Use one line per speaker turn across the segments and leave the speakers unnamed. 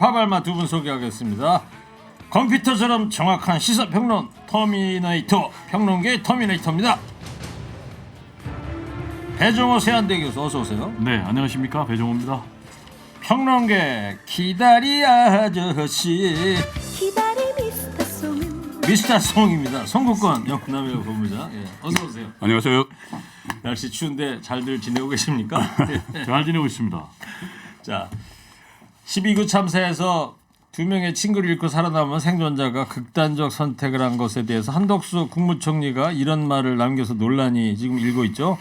파발마 두 분 소개하겠습니다. 컴퓨터처럼 정확한 시사평론 터미네이터 평론계 터미네이터입니다. 배종호 세한대 교수 어서 오세요.
네, 안녕하십니까, 배종호입니다.
평론계 기다리 아저씨 미스터송입니다. 송국권 영남의 본부장 어서 오세요.
안녕하세요.
날씨 추운데 잘들 지내고 계십니까?
잘 지내고 있습니다.
자, 12구 참사에서 두 명의 친구를 잃고 살아남은 생존자가 극단적 선택을 한 것에 대해서 한덕수 국무총리가 이런 말을 남겨서 논란이 지금 일고 있죠.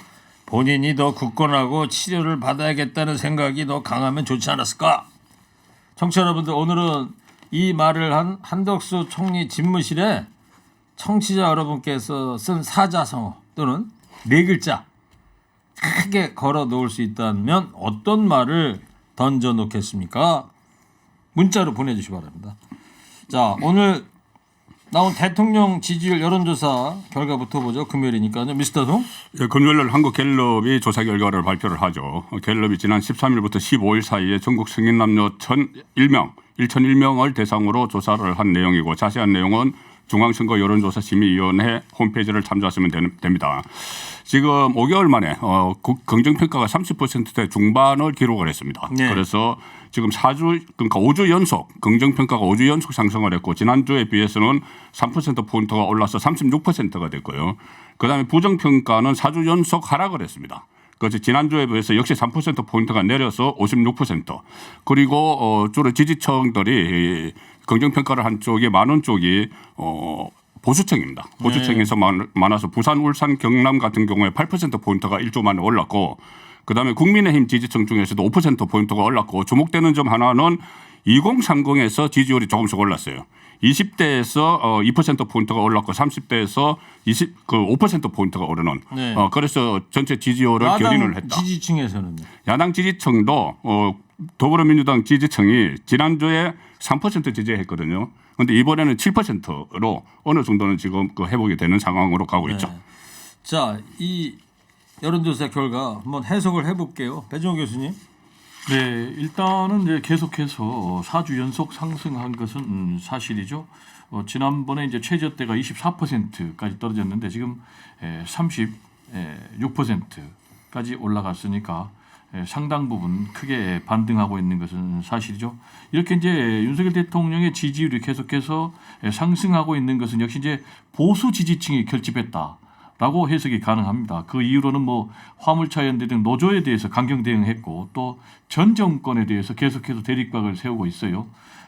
본인이 더 굳건하고 치료를 받아야겠다는 생각이 더 강하면 좋지 않았을까? 청취자 여러분들, 오늘은 이 말을 한 한덕수 총리 집무실에 청취자 여러분께서 쓴 사자성어 또는 네 글자 크게 걸어 놓을 수 있다면 어떤 말을 던져 놓겠습니까? 문자로 보내주시기 바랍니다. 자, 오늘 나온 대통령 지지율 여론조사 결과부터 보죠. 금요일이니까요. 미스터 송.
예, 금요일 한국갤럽이 조사 결과를 발표를 하죠. 갤럽이 지난 13일부터 15일 사이에 전국 성인 남녀 1,001명을 대상으로 조사를 한 내용이고 자세한 내용은 중앙선거 여론조사심의위원회 홈페이지를 참조하시면 됩니다. 지금 5개월 만에 긍정평가가 30%대 중반을 기록을 했습니다.
네.
그래서 지금 4주 그러니까 5주 연속 긍정평가가 5주 연속 상승을 했고 지난주에 비해서는 3%포인트가 올라서 36%가 됐고요. 그다음에 부정평가는 4주 연속 하락을 했습니다. 그래서 지난주에 비해서 역시 3%포인트가 내려서 56%. 그리고 주로 지지층들이 긍정평가를 한 쪽이 많은 쪽이 보수층입니다. 보수층에서 많아서 부산, 울산, 경남 같은 경우에 8%포인트가 1주 만에 올랐고 그다음에 국민의힘 지지층 중에서도 5%포인트가 올랐고 주목되는 점 하나는 2030에서 지지율이 조금씩 올랐어요. 20대에서 2%포인트가 올랐고 30대에서 5%포인트가 오르는.
네.
그래서 전체 지지율을 견인을 했다.
지지층에서는요?
야당 지지층도 더불어민주당 지지층이 지난주에 3% 지지했거든요. 그런데 이번에는 7%로 어느 정도는 지금 회복이 되는 상황으로 가고 있죠.
자, 이 여론조사 결과 한번 해석을 해볼게요. 배종호 교수님.
네, 일단은 이제 계속해서 4주 연속 상승한 것은 사실이죠. 지난번에 이제 최저대가 24%까지 떨어졌는데 지금 36%까지 올라갔으니까 상당 부분 크게 반등하고 있는 것은 사실이죠. 이렇게 이제 윤석열 대통령의 지지율이 계속해서 상승하고 있는 것은 역시 이제 보수 지지층이 결집했다라고 해석이 가능합니다. 그 이유로는 뭐 화물차 연대 등 노조에 대해서 강경 대응했고 또 전 정권에 대해서 계속해서 대립각을 세우고 있어요.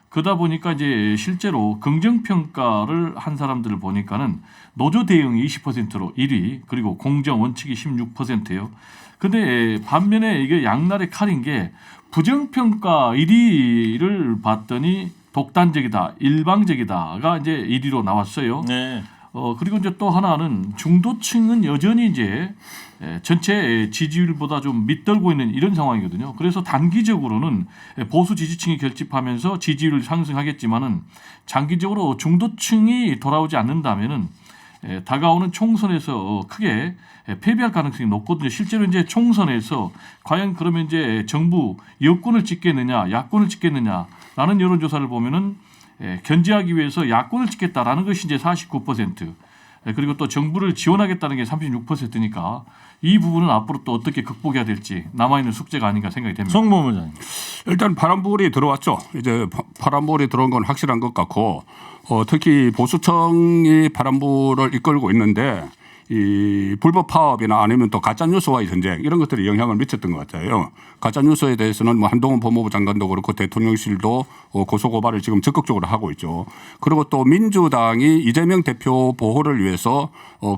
그러다 보니까 이제 실제로 긍정 평가를 한 사람들을 보니까는 노조 대응이 20%로 1위, 그리고 공정 원칙이 16%예요. 근데 반면에 이게 양날의 칼인 게 부정평가 1위를 봤더니 독단적이다, 일방적이다가 이제 1위로 나왔어요.
네.
그리고 이제 또 하나는 중도층은 여전히 이제 전체 지지율보다 좀 밑돌고 있는 이런 상황이거든요. 그래서 단기적으로는 보수 지지층이 결집하면서 지지율을 상승하겠지만은 장기적으로 중도층이 돌아오지 않는다면은 다가오는 총선에서 크게 패배할 가능성이 높거든요. 실제로 이제 총선에서 과연 그러면 이제 정부 여권을 찍겠느냐, 야권을 찍겠느냐라는 여론조사를 보면은 견제하기 위해서 야권을 찍겠다라는 것이 이제 49%, 그리고 또 정부를 지원하겠다는 게 36%니까 이 부분은 앞으로 또 어떻게 극복해야 될지 남아있는 숙제가 아닌가 생각이 됩니다.
송 본부장님.
일단 파란불이 들어왔죠. 이제 파란불이 들어온 건 확실한 것 같고 특히 보수층이 파란불을 이끌고 있는데 이 불법 파업이나 아니면 또 가짜 뉴스와의 전쟁 이런 것들이 영향을 미쳤던 것 같아요. 가짜 뉴스에 대해서는 뭐 한동훈 법무부 장관도 그렇고 대통령실도 고소 고발을 지금 적극적으로 하고 있죠. 그리고 또 민주당이 이재명 대표 보호를 위해서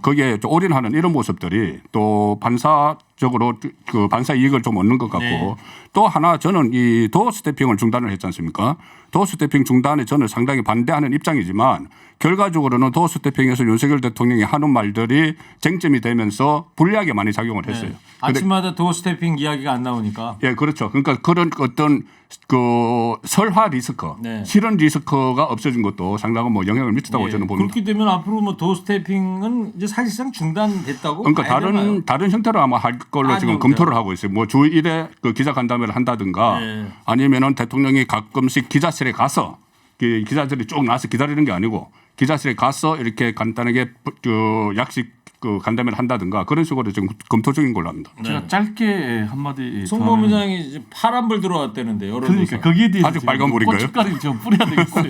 거기에 좀 올인하는 이런 모습들이 또 반사적으로 그 반사 이익을 좀 얻는 것 같고
네.
또 하나 저는 이 도어 스태핑을 중단을 했지 않습니까? 도어 스태핑 중단에 저는 상당히 반대하는 입장이지만 결과적으로는 도어 스태핑에서 윤석열 대통령이 하는 말들이 쟁점이 되면서 불리하게 많이 작용을 했어요.
네. 아침마다 도어 스태핑 이야기가 안 나오니까.
예, 그렇죠. 그러니까 그런 어떤 그 설화 리스크,
네.
실현 리스크가 없어진 것도 상당한 뭐 영향을 미쳤다고
예.
저는 봅니다.
그렇게 되면 앞으로 뭐 도스태핑은 이제 사실상 중단됐다고.
그러니까
봐야 되나요?
다른 형태로 아마 할 걸로
다른
지금
형태로.
검토를 하고 있어요. 뭐 주 1회 그 기자간담회를 한다든가
네.
아니면은 대통령이 가끔씩 기자실에 가서 기자들이 쭉 나와서 기다리는 게 아니고 기자실에 가서 이렇게 간단하게 그 약식 그 간담회를 한다든가 그런 식으로 지금 검토 중인 걸로 합니다.
제가 짧게 한마디
송범위장이 이제 파란불 들어왔다는데 여론조사.
그러니까 거기에 대해서
아직
지금
빨간불인가요?
고춧가루를 좀 뿌려야 되겠어요.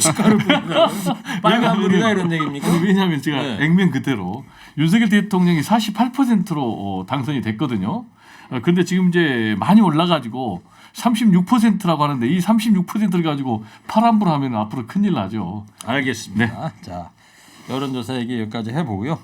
빨간불이다 이런 얘기입니까?
아니, 왜냐하면 제가
네.
액면 그대로 윤석열 대통령이 48%로 당선이 됐거든요. 그런데 지금 이제 많이 올라가지고 36%라고 하는데 이 36%를 가지고 파란불 하면 앞으로 큰일 나죠.
알겠습니다. 자, 여론조사 얘기 여기까지 해보고요.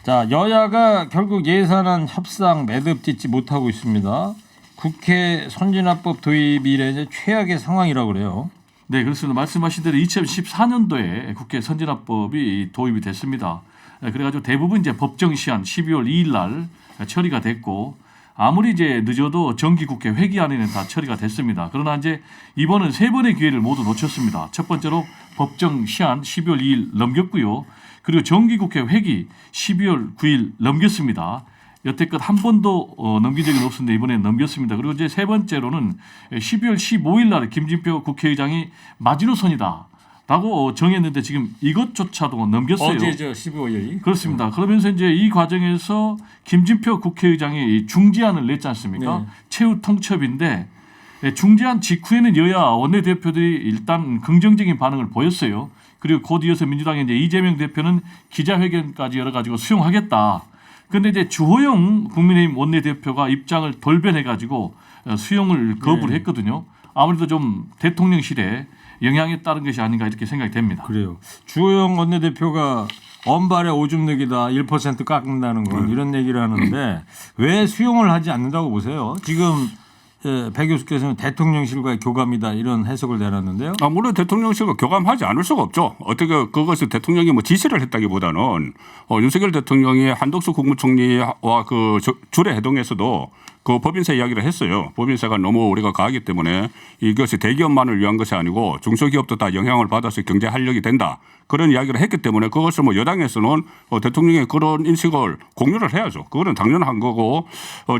자, 여야가 결국 예산안 협상 매듭 짓지 못하고 있습니다. 국회 선진화법 도입 이래 이제 최악의 상황이라고 그래요.
네, 그렇습니다. 말씀하신 대로 2014년도에 국회 선진화법이 도입이 됐습니다. 그래가지고 대부분 이제 법정 시한 12월 2일 날 처리가 됐고 아무리 이제 늦어도 정기국회 회기 안에는 다 처리가 됐습니다. 그러나 이제 이번은 세 번의 기회를 모두 놓쳤습니다. 첫 번째로 법정 시한 12월 2일 넘겼고요. 그리고 정기국회 회기 12월 9일 넘겼습니다. 여태껏 한 번도 넘긴 적이 없었는데 이번에 넘겼습니다. 그리고 이제 세 번째로는 12월 15일 날 김진표 국회의장이 마지노선이다라고 정했는데 지금 이것조차도 넘겼어요.
어제죠, 15일이.
그렇습니다. 그러면서 이제 이 과정에서 김진표 국회의장이 중지안을 냈지 않습니까?
네.
최후 통첩인데 중지안 직후에는 여야 원내대표들이 일단 긍정적인 반응을 보였어요. 그리고 곧 이어서 민주당의 이제 이재명 대표는 기자회견까지 열어가지고 수용하겠다. 그런데 이제 주호영 국민의힘 원내대표가 입장을 돌변해가지고 수용을 거부를 했거든요. 아무래도 좀 대통령실에 영향에 따른 것이 아닌가 이렇게 생각이 됩니다.
그래요. 주호영 원내대표가 언발에 오줌 넣기다 1% 깎는다는 건 이런 얘기를 하는데 왜 수용을 하지 않는다고 보세요? 지금 배 교수께서는 대통령실과의 교감이다 이런 해석을 내놨는데요.
물론 대통령실과 교감하지 않을 수가 없죠. 어떻게 그것을 대통령이 뭐 지시를 했다기보다는 윤석열 대통령이 한덕수 국무총리와 그 주례 회동에서도 그 법인세 이야기를 했어요. 법인세가 너무 우리가 가하기 때문에 이것이 대기업만을 위한 것이 아니고 중소기업도 다 영향을 받아서 경제 활력이 된다. 그런 이야기를 했기 때문에 그것을 뭐 여당에서는 대통령의 그런 인식을 공유를 해야죠. 그거는 당연한 거고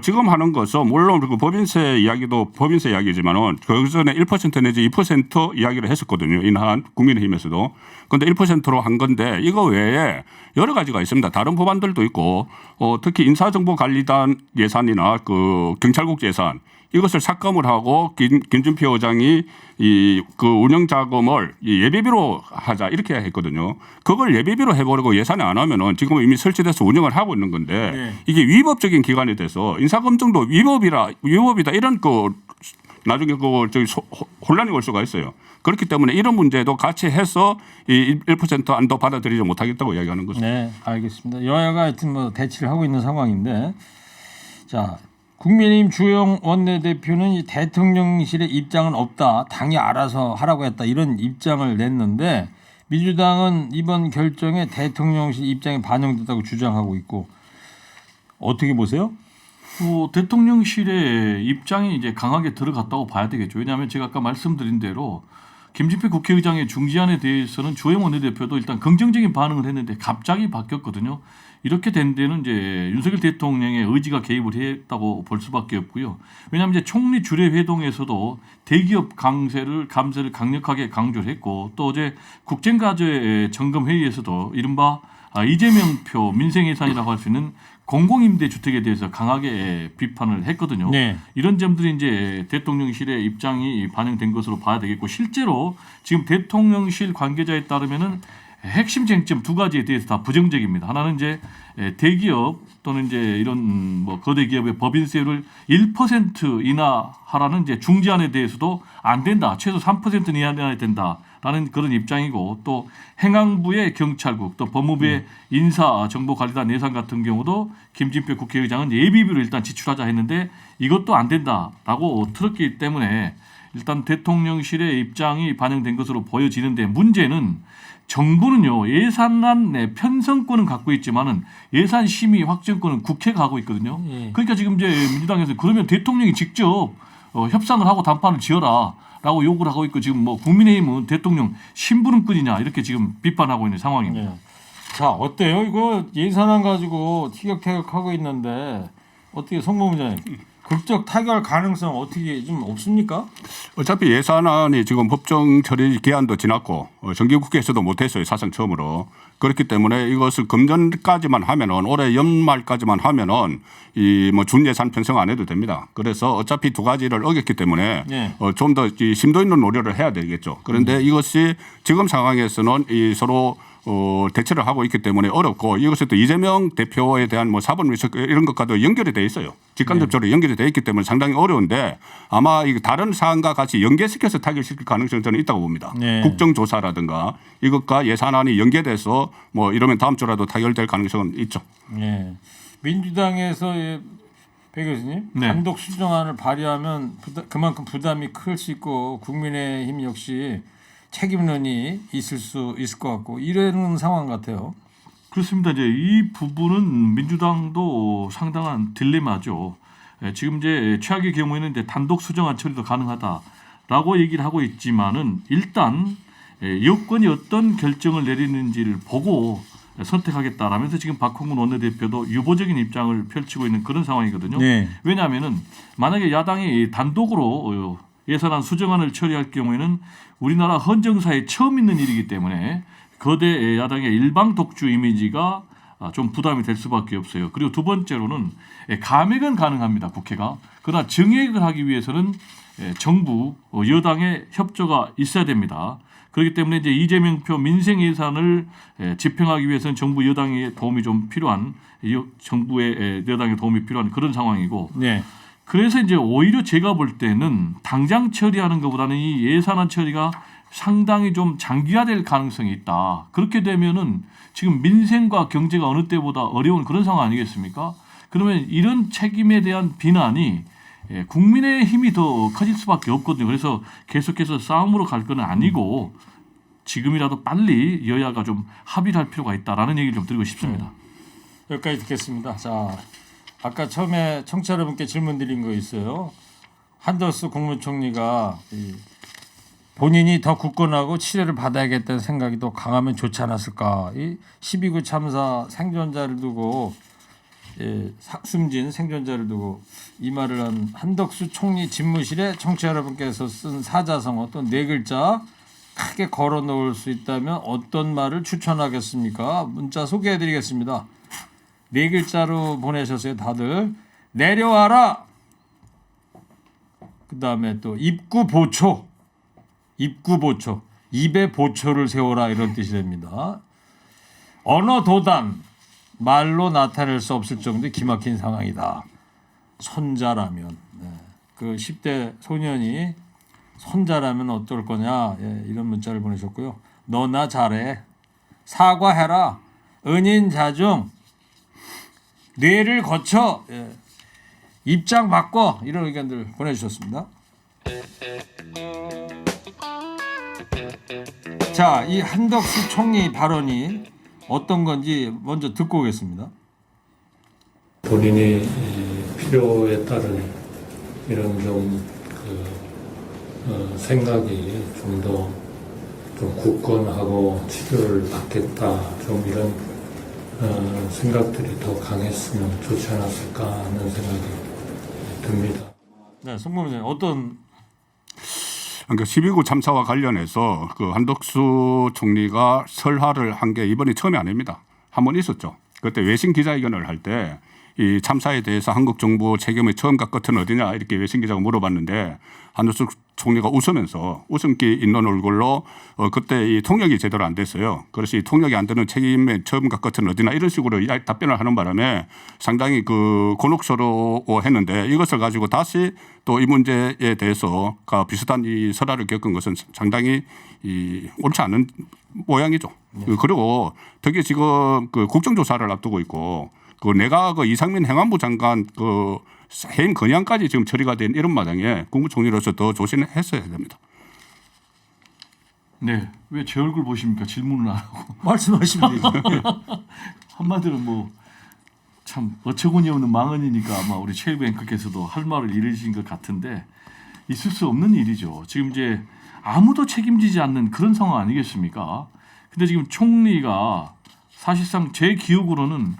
지금 하는 것은 물론 그 법인세 이야기도 법인세 이야기지만은 그 전에 1% 내지 2% 이야기를 했었거든요. 인한 국민의힘에서도. 그런데 1%로 한 건데 이거 외에 여러 가지가 있습니다. 다른 법안들도 있고 특히 인사정보관리단 예산이나 그 경찰국 예산 이것을 삭감을 하고 김준표 의장이 그 운영 자금을 예비비로 하자 이렇게 했거든요. 그걸 예비비로 해버리고 예산에 안 하면은 지금 이미 설치돼서 운영을 하고 있는 건데
네.
이게 위법적인 기관이 돼서 인사검증도 위법이다 이런 그 나중에 그 저기 혼란이 올 수가 있어요. 그렇기 때문에 이런 문제도 같이 해서 이 1% 안도 받아들이지 못하겠다고 이야기하는 거죠.
네, 알겠습니다. 여야가 하여튼 뭐 대치를 하고 있는 상황인데, 자 국민의힘 주호영 원내대표는 이 대통령실의 입장은 없다, 당이 알아서 하라고 했다 이런 입장을 냈는데 민주당은 이번 결정에 대통령실 입장이 반영됐다고 주장하고 있고 어떻게 보세요?
대통령실의 입장이 이제 강하게 들어갔다고 봐야 되겠죠. 왜냐하면 제가 아까 말씀드린 대로 김진표 국회의장의 중지안에 대해서는 주호영 원내대표도 일단 긍정적인 반응을 했는데 갑자기 바뀌었거든요. 이렇게 된 데는 이제 윤석열 대통령의 의지가 개입을 했다고 볼 수밖에 없고요. 왜냐하면 이제 총리 주례 회동에서도 대기업 감세를 강력하게 강조를 했고 또 어제 국정과제 점검 회의에서도 이른바 이재명표 민생예산이라고 할 수 있는 공공임대주택에 대해서 강하게 비판을 했거든요.
네.
이런 점들이 이제 대통령실의 입장이 반영된 것으로 봐야 되겠고 실제로 지금 대통령실 관계자에 따르면은 핵심 쟁점 두 가지에 대해서 다 부정적입니다. 하나는 이제 대기업 또는 이제 이런 뭐 거대 기업의 법인세율을 1% 인하하라는 이제 중지안에 대해서도 안 된다. 최소 3% 인하해야 된다라는 그런 입장이고 또 행안부의 경찰국 또 법무부의 인사정보관리단 예산 같은 경우도 김진표 국회의장은 예비비로 일단 지출하자 했는데 이것도 안 된다라고 틀었기 때문에 일단 대통령실의 입장이 반영된 것으로 보여지는데 문제는 정부는요 예산안 내 편성권은 갖고 있지만은 예산 심의 확정권은 국회가 하고 있거든요. 그러니까 지금 이제 민주당에서 그러면 대통령이 직접 협상을 하고 담판을 지어라라고 요구를 하고 있고 지금 뭐 국민의힘은 대통령 심부름꾼이냐 이렇게 지금 비판하고 있는 상황입니다.
네. 자 어때요? 이거 예산안 가지고 티격태격하고 있는데 어떻게 송 본부장님 극적 타결 가능성 어떻게 좀 없습니까?
어차피 예산안이 지금 법정 처리 기한도 지났고 정기국회에서도 못했어요. 사상 처음으로. 그렇기 때문에 이것을 금년까지만 하면은 올해 연말까지만 하면은 이 뭐 준예산 편성 안 해도 됩니다. 그래서 어차피 두 가지를 어겼기 때문에
네.
좀 더 심도 있는 노력을 해야 되겠죠. 그런데 이것이 지금 상황에서는 이 서로 대처를 하고 있기 때문에 어렵고 이것이 또 이재명 대표에 대한 뭐 사법리석 이런 것과도 연결이 돼 있어요. 직간접적으로 연결이 돼 있기 때문에 상당히 어려운데 아마 이 다른 사안과 같이 연계시켜서 타결시킬 가능성이 저는 있다고 봅니다.
네.
국정조사라든가 이것과 예산안이 연계돼서 뭐 이러면 다음 주라도 타결될 가능성은 있죠.
네. 민주당에서 배 교수님
네.
단독 수정안을 발의하면 그만큼 부담이 클 수 있고 국민의힘 역시 책임론이 있을 수 있을 것 같고 이런 상황 같아요.
그렇습니다. 이제 이 부분은 민주당도 상당한 딜레마죠. 지금 이제 최악의 경우에는 이제 단독 수정안 처리도 가능하다라고 얘기를 하고 있지만은 일단 여권이 어떤 결정을 내리는지를 보고 선택하겠다라면서 지금 박홍근 원내대표도 유보적인 입장을 펼치고 있는 그런 상황이거든요.
네.
왜냐하면은 만약에 야당이 단독으로 예산안 수정안을 처리할 경우에는 우리나라 헌정사에 처음 있는 일이기 때문에 거대 야당의 일방 독주 이미지가 좀 부담이 될 수밖에 없어요. 그리고 두 번째로는 감액은 가능합니다. 국회가. 그러나 증액을 하기 위해서는 정부 여당의 협조가 있어야 됩니다. 그렇기 때문에 이제 이재명표 민생 예산을 집행하기 위해서는 정부 여당의 도움이 좀 필요한 정부의 여당의 도움이 필요한 그런 상황이고
네.
그래서 이제 오히려 제가 볼 때는 당장 처리하는 것보다는 이 예산안 처리가 상당히 좀 장기화될 가능성이 있다. 그렇게 되면은 지금 민생과 경제가 어느 때보다 어려운 그런 상황 아니겠습니까? 그러면 이런 책임에 대한 비난이 국민의 힘이 더 커질 수밖에 없거든요. 그래서 계속해서 싸움으로 갈 건 아니고 지금이라도 빨리 여야가 좀 합의를 할 필요가 있다라는 얘기를 좀 드리고 싶습니다.
여기까지 듣겠습니다. 자, 아까 처음에 청취자 여러분께 질문 드린 거 있어요. 한덕수 국무총리가 본인이 더 굳건하고 치료를 받아야겠다는 생각이 더 강하면 좋지 않았을까. 이 12구 참사 생존자를 두고 숨진 생존자를 두고 이 말을 한 한덕수 총리 집무실에 청취자 여러분께서 쓴 사자성어 또 네 글자 크게 걸어 놓을 수 있다면 어떤 말을 추천하겠습니까? 문자 소개해드리겠습니다. 네 글자로 보내셨어요. 다들 내려와라. 그 다음에 또 입구 보초. 입구 보초. 입에 보초를 세워라 이런 뜻이 됩니다. 언어 도단. 말로 나타낼 수 없을 정도의 기막힌 상황이다. 손자라면. 네. 그 10대 소년이 손자라면 어떨 거냐. 이런 문자를 보내셨고요. 너나 잘해. 사과해라. 은인자중. 뇌를 거쳐. 입장 바꿔. 이런 의견들 보내주셨습니다. 자, 이 한덕수 총리 발언이 어떤 건지 먼저 듣고 오겠습니다.
본인이 필요에 따른 이런 생각이 좀 더 좀 굳건하고 치료를 받겠다 좀 이런 생각들이 더 강했으면 좋지 않았을까 하는 생각이 듭니다.
네, 송 부장님 어떤
그러니까 12구 참사와 관련해서 그 한덕수 총리가 설화를 한 게 이번이 처음이 아닙니다. 한 번 있었죠. 그때 외신 기자회견을 할 때 이 참사에 대해서 한국 정부 책임의 처음과 끝은 어디냐 이렇게 외신 기자가 물어봤는데 한덕수 총리가 웃으면서 웃음기 있는 얼굴로 그때 이 통역이 제대로 안 됐어요. 그래서 이 통역이 안 되는 책임의 처음과 끝은 어디나 이런 식으로 답변을 하는 바람에 상당히 그 곤혹스러워했는데 이것을 가지고 다시 또 이 문제에 대해서 비슷한 이 설화를 겪은 것은 상당히 옳지 않은 모양이죠. 그리고 특히 지금 그 국정조사를 앞두고 있고 그 내가 그 이상민 행안부 장관 그 해임 건의안까지 지금 처리가 된 이런 마당에 국무총리로서 더 조심했어야 됩니다.
네, 왜 제 얼굴 보십니까? 질문을 안 하고
말씀하시면 되죠.
한마디로 뭐 참 어처구니 없는 망언이니까 아마 우리 최일구 앵커께서도 할 말을 잃으신 것 같은데 있을 수 없는 일이죠. 지금 이제 아무도 책임지지 않는 그런 상황 아니겠습니까? 근데 지금 총리가 사실상 제 기억으로는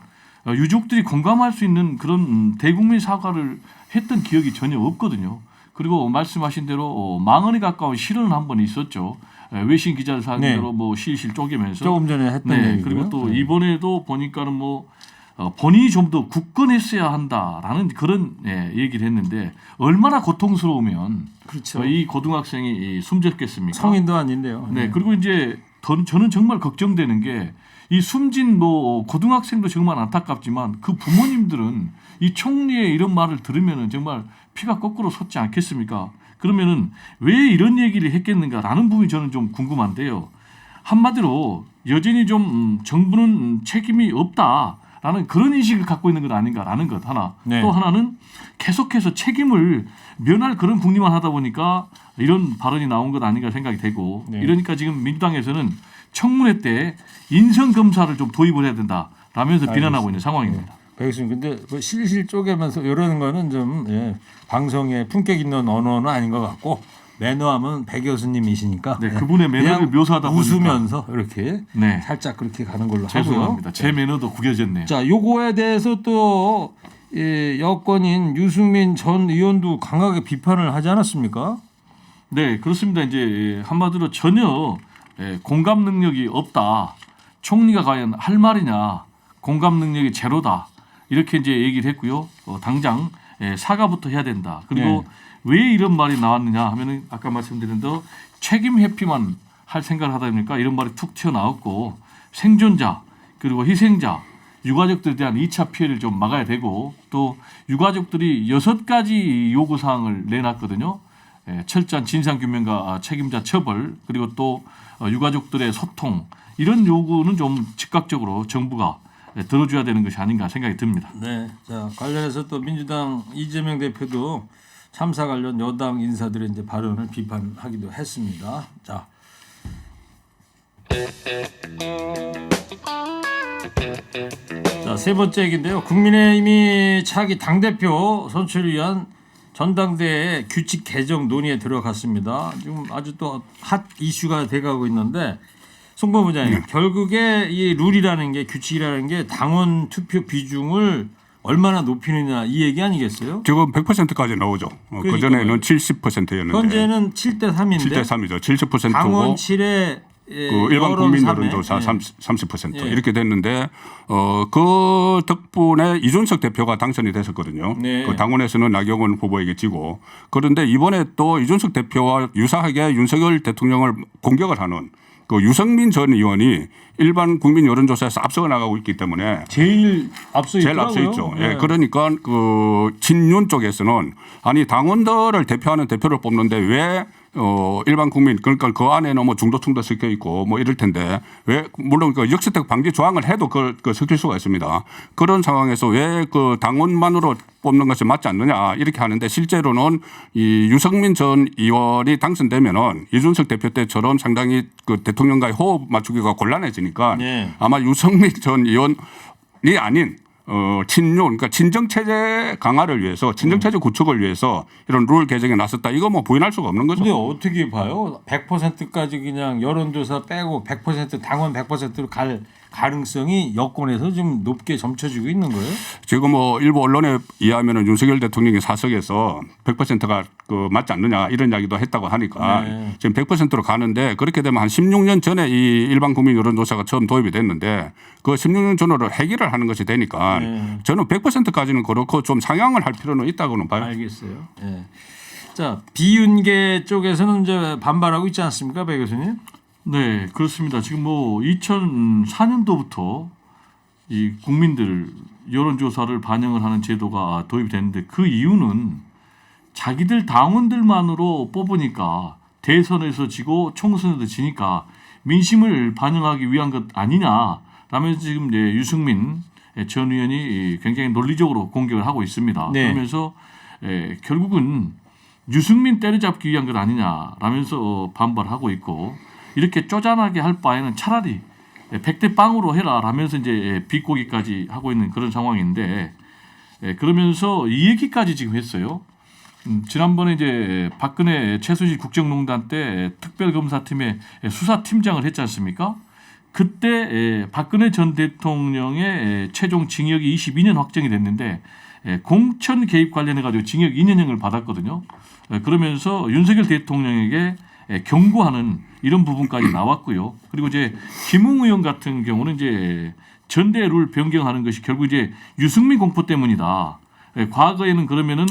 유족들이 공감할 수 있는 그런 대국민 사과를 했던 기억이 전혀 없거든요. 그리고 말씀하신 대로 망언에 가까운 실언은 한 번 있었죠. 외신 기자를 상대로
네.
뭐 실실 쪼개면서.
조금 전에 했던
네.
얘기고요.
그리고 또
네.
이번에도 보니까는 뭐 본인이 좀 더 굳건했어야 한다라는 그런 얘기를 했는데 얼마나 고통스러우면
그렇죠.
이 고등학생이 숨졌겠습니까?
성인도 아닌데요.
네. 그리고 이제 저는 정말 걱정되는 게 이 숨진 뭐 고등학생도 정말 안타깝지만 그 부모님들은 이 총리의 이런 말을 들으면은 정말 피가 거꾸로 솟지 않겠습니까? 그러면은 왜 이런 얘기를 했겠는가라는 부분이 저는 좀 궁금한데요. 한마디로 여전히 좀 정부는 책임이 없다라는 그런 인식을 갖고 있는 것 아닌가라는 것 하나.
네.
또 하나는 계속해서 책임을 면할 그런 국리만 하다 보니까 이런 발언이 나온 것 아닌가 생각이 되고
네.
이러니까 지금 민주당에서는 청문회 때 인성 검사를 좀 도입을 해야 된다라면서 비난하고 있는 상황입니다.
배 교수님, 근데 그 실실 쪼개면서 이러는 거는 좀 방송에 품격 있는 언어는 아닌 것 같고 매너하면 배 교수님이시니까
네, 그분의 매너를
그냥
묘사하다 보니까
웃으면서 이렇게
네.
살짝 그렇게 가는 걸로
죄송합니다.
하고요.
제 매너도 구겨졌네요.
자, 요거에 대해서 또 여권인 유승민 전 의원도 강하게 비판을 하지 않았습니까?
네, 그렇습니다. 이제 한마디로 전혀 공감 능력이 없다. 총리가 과연 할 말이냐? 공감 능력이 제로다. 이렇게 이제 얘기를 했고요. 당장 사과부터 해야 된다. 그리고 왜 이런 말이 나왔느냐 하면은 아까 말씀드린 대로 책임 회피만 할 생각을 하다 보니까 이런 말이 툭 튀어나왔고 생존자 그리고 희생자 유가족들에 대한 2차 피해를 좀 막아야 되고 또 유가족들이 6가지 요구사항을 내놨거든요. 철저한 진상규명과 책임자 처벌 그리고 또 유가족들의 소통 이런 요구는 좀 즉각적으로 정부가 들어줘야 되는 것이 아닌가 생각이 듭니다.
네. 자, 관련해서 또 민주당 이재명 대표도 참사 관련 여당 인사들의 이제 발언을 비판하기도 했습니다. 자. 자, 세 번째 얘기인데요. 국민의힘이 차기 당대표 선출을 위한 전당대회 규칙 개정 논의에 들어갔습니다. 지금 아주 또 핫 이슈가 돼가고 있는데 송범 부장님, 결국에 이 룰이라는 게 규칙이라는 게 당원 투표 비중을 얼마나 높이느냐 이 얘기 아니겠어요?
지금 100%까지 나오죠. 그 전에는 70%였는데
현재는 7대 3인데
7대 3이죠. 70%고
당원 7에
그 일반 국민 여론조사 30% 이렇게 됐는데 그 덕분에 이준석 대표가 당선이 됐었거든요.
네.
그 당원에서는 나경원 후보에게 지고 그런데 이번에 또 이준석 대표와 유사하게 윤석열 대통령을 공격을 하는 그 유승민 전 의원이 일반 국민 여론조사에서 앞서 나가고 있기 때문에
제일 앞서
있죠. 예, 그러니까 그 친윤 쪽에서는 아니 당원들을 대표하는 대표를 뽑는데 왜 일반 국민 그러니까 그 안에는 뭐 중도층도 섞여 있고 뭐 이럴 텐데 왜 물론 그 역선택 방지 조항을 해도 그 섞일 수가 있습니다. 그런 상황에서 왜 그 당원만으로 뽑는 것이 맞지 않느냐 이렇게 하는데 실제로는 이 유승민 전 의원이 당선되면은 이준석 대표 때처럼 상당히 그 대통령과의 호흡 맞추기가 곤란해지니까 아마 유승민 전 의원이 아닌 친윤, 그러니까 친정체제 강화를 위해서, 친정체제 구축을 위해서 이런 룰 개정에 나섰다. 이거 뭐 부인할 수가 없는 거죠.
근데 어떻게 봐요? 100%까지 그냥 여론조사 빼고 100% 당원 100%로 갈 가능성이 여권에서 좀 높게 점쳐지고 있는 거예요?
지금 뭐 일부 언론에 의하면은 윤석열 대통령이 사석에서 100%가 그 맞지 않느냐 이런 이야기도 했다고 하니까 지금 100%로 가는데 그렇게 되면 한 16년 전에 이 일반 국민 여론조사가 처음 도입이 됐는데 그 16년 전으로 해결을 하는 것이 되니까 저는 100%까지는 그렇고 좀 상향을 할 필요는 있다고는 봐요.
알겠어요. 네. 자, 비윤계 쪽에서는 이제 반발하고 있지 않습니까, 배 교수님?
네, 그렇습니다. 지금 뭐 2004년도부터 이 국민들 여론조사를 반영을 하는 제도가 도입이 됐는데 그 이유는 자기들 당원들만으로 뽑으니까 대선에서 지고 총선에서 지니까 민심을 반영하기 위한 것 아니냐라면서 지금 이제 유승민 전 의원이 굉장히 논리적으로 공격을 하고 있습니다.
네.
그러면서 결국은 유승민 때려잡기 위한 것 아니냐라면서 반발하고 있고 이렇게 쪼잔하게 할 바에는 차라리 100대 0으로 해라 라면서 이제 비꼬기까지 하고 있는 그런 상황인데 그러면서 이 얘기까지 지금 했어요. 지난번에 이제 박근혜 최순실 국정농단 때 특별검사팀의 수사팀장을 했지 않습니까? 그때 박근혜 전 대통령의 최종 징역이 22년 확정이 됐는데 공천 개입 관련해 가지고 징역 2년형을 받았거든요. 그러면서 윤석열 대통령에게 경고하는 이런 부분까지 나왔고요. 그리고 이제 김웅 의원 같은 경우는 이제 전대 룰 변경하는 것이 결국 이제 유승민 공포 때문이다. 과거에는 그러면은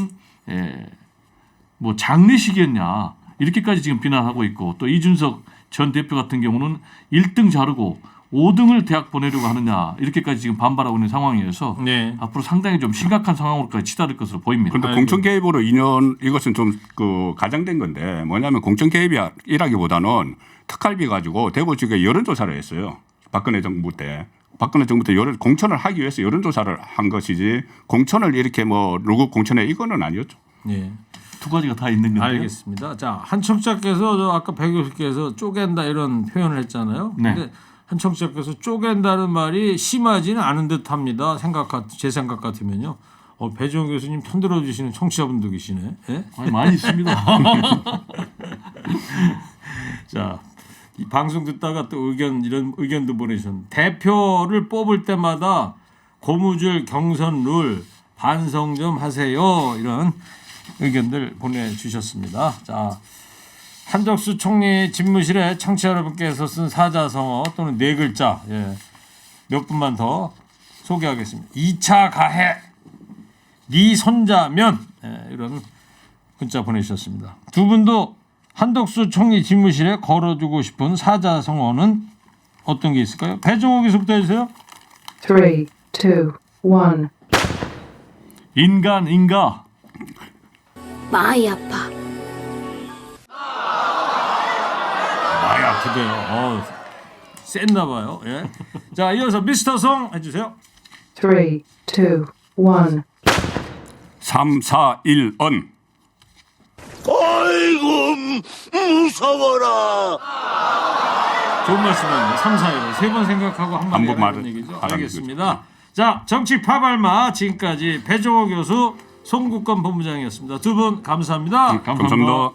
뭐 장례식이었냐 이렇게까지 지금 비난하고 있고 또 이준석 전 대표 같은 경우는 1등 자르고 5등을 대학 보내려고 하느냐 이렇게까지 지금 반발하고 있는 상황이어서
네.
앞으로 상당히 좀 심각한 상황으로까지 치달을 것으로 보입니다.
그런데 공천 개입으로 2년 이것은 좀 그 가장된 건데 뭐냐면 공천 개입이라기보다는 특활비 가지고 대구 지역에 여론조사를 했어요. 박근혜 정부 때 공천을 하기 위해서 여론조사를 한 것이지 공천을 이렇게 뭐 누구 공천해 이거는 아니었죠.
네.
두 가지가 다 있는 건데요.
알겠습니다. 자, 한 청취자께서 저 아까 배 교수께서 쪼갠다 이런 표현을 했잖아요.
네.
근데 한 청취자께서 쪼갠다는 말이 심하지는 않은 듯합니다. 제 생각 같으면요. 배종원 교수님 편들어 주시는 청취자분도 계시네. 예?
아니, 많이 있습니다.
자, 이 방송 듣다가 또 이런 의견도 보내주셨는데 대표를 뽑을 때마다 고무줄 경선 룰 반성 좀 하세요. 이런 의견들 보내주셨습니다. 자, 한덕수 총리 집무실에 청취자 여러분께서 쓴 사자성어 또는 네 글자 몇 분만 더 소개하겠습니다. 2차 가해 네 손자면 이런 문자 보내주셨습니다. 두 분도 한덕수 총리 집무실에 걸어두고 싶은 사자성어는 어떤 게 있을까요? 배종호 교수부터 해주세요.
3, 2, 1.
인가.
많이 아파.
많이 아프대요. 쎘나 봐요. 예. 자, 이어서 미스터 송 해주세요.
3, 2, 1.
3, 4, 1, 언.
아이고 무서워라.
좋은 말씀입니다. 3, 4, 1. 세 번 생각하고 한 번
번
말하는
말을
얘기죠.
하라는
알겠습니다. 자, 정치 파발마 지금까지 배종호 교수, 송국건 본부장이었습니다. 두 분 감사합니다.
감사합니다.